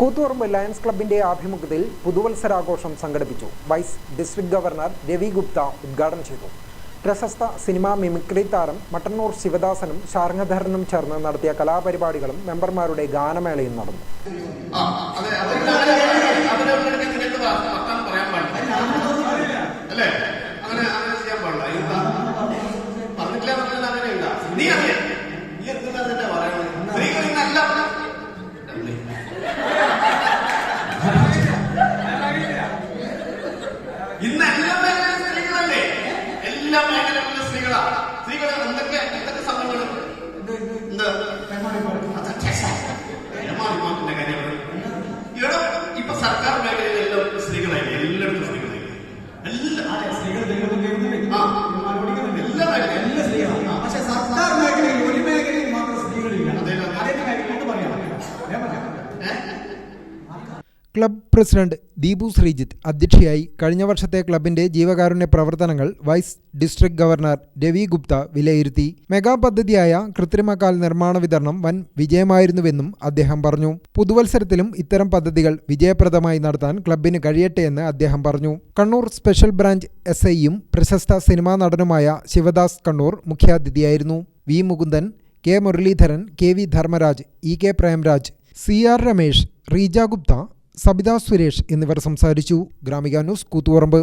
Koothuparamba lions ക്ലബിന്റെ ആഭിമുഖ്യത്തിൽ പുതുവത്സരാഘോഷം സംഘടിപ്പിച്ചു. Vice district governor Ravi Gupta ഉദ്ഘാടനം ചെയ്തു. പ്രശസ്ത സിനിമാ മിമിക്രി താരം മട്ടന്നൂർ ശിവദാസനും ശാർങ്ങധരനും ചേർന്ന് നടത്തിയ കലാപരിപാടികളും മെമ്പർമാരുടെ ഗാനമേളയും നടന്നു. ഇന്ന് എല്ലാ മേഖലയിലും സ്ത്രീകളല്ലേ? എല്ലാ മേഖലയിലുള്ള സ്ത്രീകൾ എന്തൊക്കെ സംഭവങ്ങൾ ഇവിടെ ഇപ്പൊ സർക്കാർ മേഖലയിലെല്ലാം സ്ത്രീകളായി, എല്ലായിടത്തും സ്ത്രീകളായി, എല്ലാ മേഖലയിലും. പക്ഷെ സർക്കാർ മേഖലയിൽ ഒരു മേഖലയിൽ മാത്രം സ്ത്രീകളില്ല. അതിന്റെ കാര്യം കൊണ്ട് പറയാം. ക്ലബ് പ്രസിഡന്റ് ദീപു ശ്രീജിത്ത് അധ്യക്ഷയായി. കഴിഞ്ഞ വർഷത്തെ ക്ലബിന്റെ ജീവകാരുണ്യ പ്രവർത്തനങ്ങൾ vice district governor Ravi Gupta വിലയിരുത്തി. മെഗാ പദ്ധതിയായ കൃത്രിമക്കാൽ നിർമ്മാണ വിതരണം വൻ വിജയമായിരുന്നുവെന്നും അദ്ദേഹം പറഞ്ഞു. പുതുവത്സരത്തിലും ഇത്തരം പദ്ധതികൾ വിജയപ്രദമായി നടത്താൻ ക്ലബിന് കഴിയട്ടെ എന്ന് അദ്ദേഹം പറഞ്ഞു. കണ്ണൂർ സ്പെഷ്യൽ ബ്രാഞ്ച് SIയും പ്രശസ്ത സിനിമാ നടനുമായ ശിവദാസ് കണ്ണൂർ മുഖ്യാതിഥിയായിരുന്നു. V Mukundan, K Muraleedharan, KV Dharmaraj, EK Premraj, CR Ramesh, Reeja Gupta, Sabitha Suresh എന്നിവർ സംസാരിച്ചു. ഗ്രാമിക ന്യൂസ്, കൂത്തുപറമ്പ്.